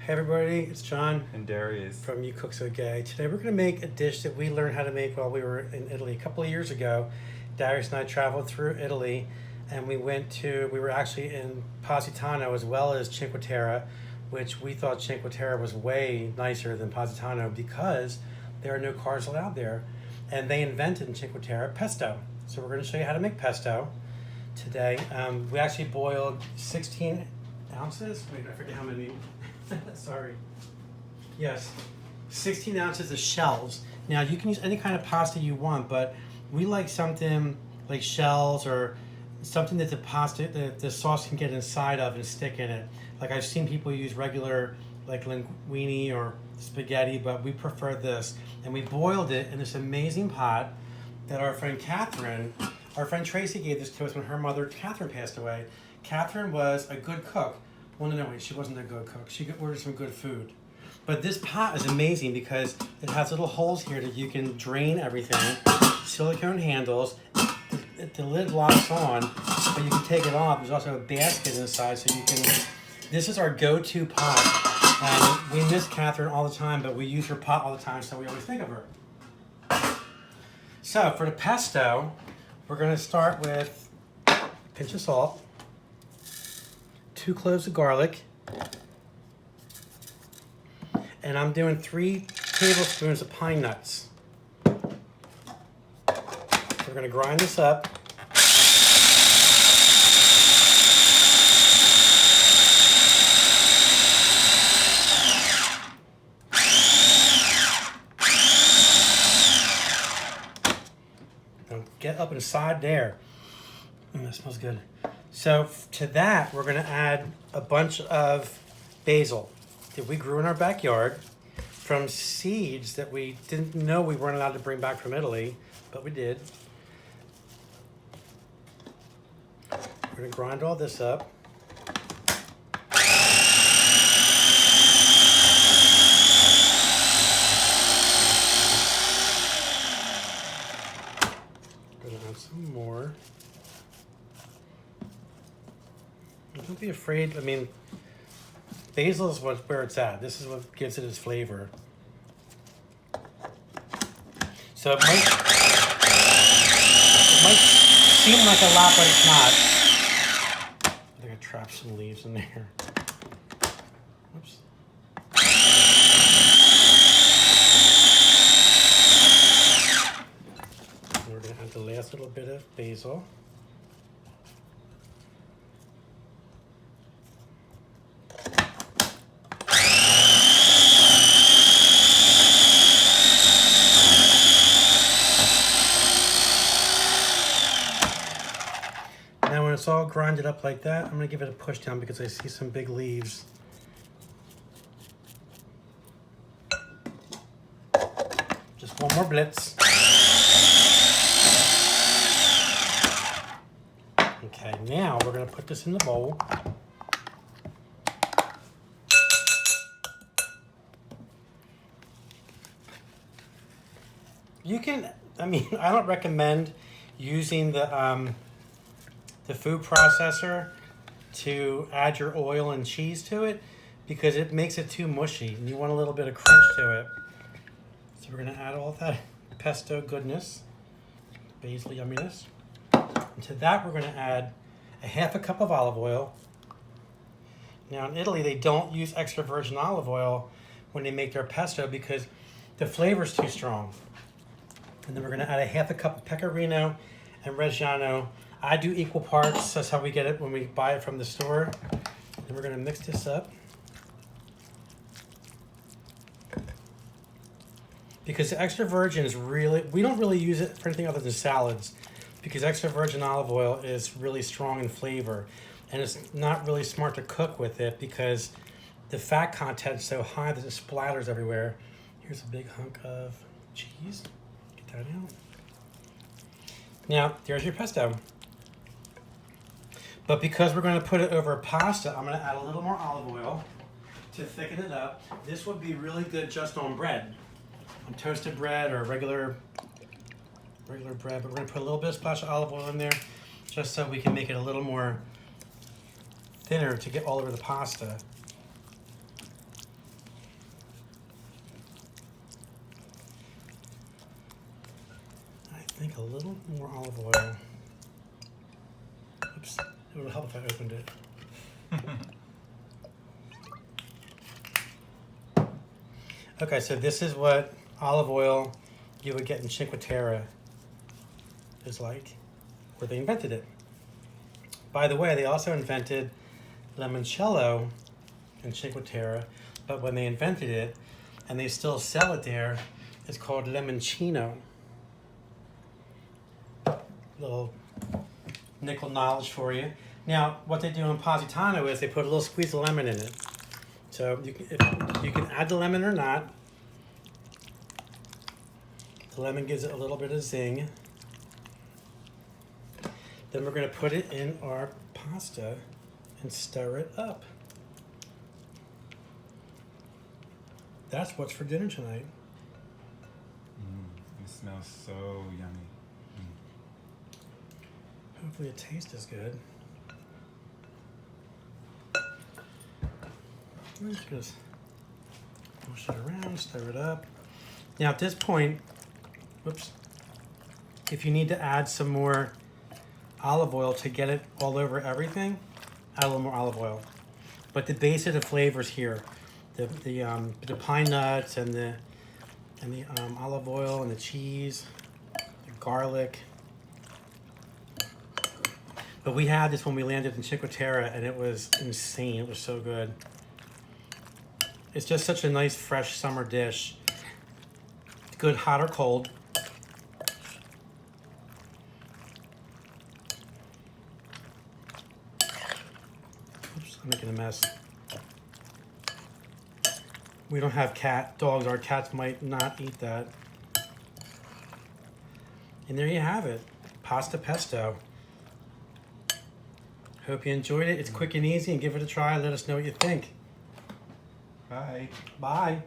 Hey everybody, it's John And Darius. from You Cook So Gay. Today we're going to make a dish that we learned how to make while we were in Italy a couple of years ago. Darius and I traveled through Italy and we were actually in Positano as well as Cinque Terre, which we thought Cinque Terre was way nicer than Positano because there are no cars allowed there. And they invented in Cinque Terre pesto. So we're going to show you how to make pesto today. We actually boiled 16 ounces. Wait, I forget how many. Sorry. Yes, 16 ounces of shells. Now you can use any kind of pasta you want, but we like something like shells or something that the sauce can get inside of and stick in it. Like I've seen people use regular like linguine or spaghetti, but we prefer this. And we boiled it in this amazing pot that our friend Tracy gave this to us when her mother Catherine passed away. Catherine was a good cook. Well, no, wait, she wasn't a good cook. She could order some good food. But this pot is amazing because it has little holes here that you can drain everything. Silicone handles. The lid locks on, but you can take it off. There's also a basket inside, so you can... This is our go-to pot. We miss Catherine all the time, but we use her pot all the time, so we always think of her. So, for the pesto, we're going to start with a pinch of salt. 2 cloves of garlic, and I'm doing 3 tablespoons of pine nuts. So we're going to grind this up. Now get up inside there. That smells good. So to that, we're going to add a bunch of basil that we grew in our backyard from seeds that we didn't know we weren't allowed to bring back from Italy, but we did. We're going to grind all this up. We're going to add some more. Don't be afraid. I mean, basil is where it's at. This is what gives it its flavor. So it might seem like a lot, but it's not. I think I trapped some leaves in there. Oops. And we're going to add the last little bit of basil. Now when it's all grinded up like that, I'm going to give it a push down because I see some big leaves. Just one more blitz. Okay, now we're going to put this in the bowl. You can, I don't recommend using the food processor to add your oil and cheese to it because it makes it too mushy and you want a little bit of crunch to it. So we're going to add all that pesto goodness, basil yumminess. And to that we're going to add a half a cup of olive oil. Now in Italy they don't use extra virgin olive oil when they make their pesto because the flavor's too strong. And then we're going to add a half a cup of pecorino and Reggiano. I do equal parts. That's how we get it when we buy it from the store. And we're going to mix this up. Because the extra virgin is we don't really use it for anything other than salads. Because extra virgin olive oil is really strong in flavor. And it's not really smart to cook with it because the fat content is so high that it splatters everywhere. Here's a big hunk of cheese. Get that out. Now, there's your pesto. But because we're going to put it over pasta, I'm going to add a little more olive oil to thicken it up. This would be really good just on bread. On toasted bread or regular bread. But we're going to put a little bit of splash of olive oil in there just so we can make it a little more thinner to get all over the pasta. think a little more olive oil. Oops, it would help if I opened it. Okay, so this is what olive oil you would get in Cinque Terre is like, where they invented it. By the way, they also invented limoncello in Cinque Terre, but when they invented it, and they still sell it there, it's called limoncino. Little nickel knowledge for you. Now, what they do in Positano is they put a little squeeze of lemon in it. So you can add the lemon or not. The lemon gives it a little bit of zing. Then we're going to put it in our pasta and stir it up. That's what's for dinner tonight. It smells so yummy. Hopefully it tastes as good. Just push it around, stir it up. Now at this point, whoops, if you need to add some more olive oil to get it all over everything, add a little more olive oil. But the base of the flavors here, the pine nuts and the olive oil and the cheese, the garlic. But we had this when we landed in Cinque Terre, and it was insane. It was so good. It's just such a nice, fresh summer dish. Good hot or cold. Oops, I'm making a mess. We don't have dogs. Our cats might not eat that. And there you have it. Pasta pesto. Hope you enjoyed it. It's quick and easy, and give it a try. Let us know what you think. Bye. Bye.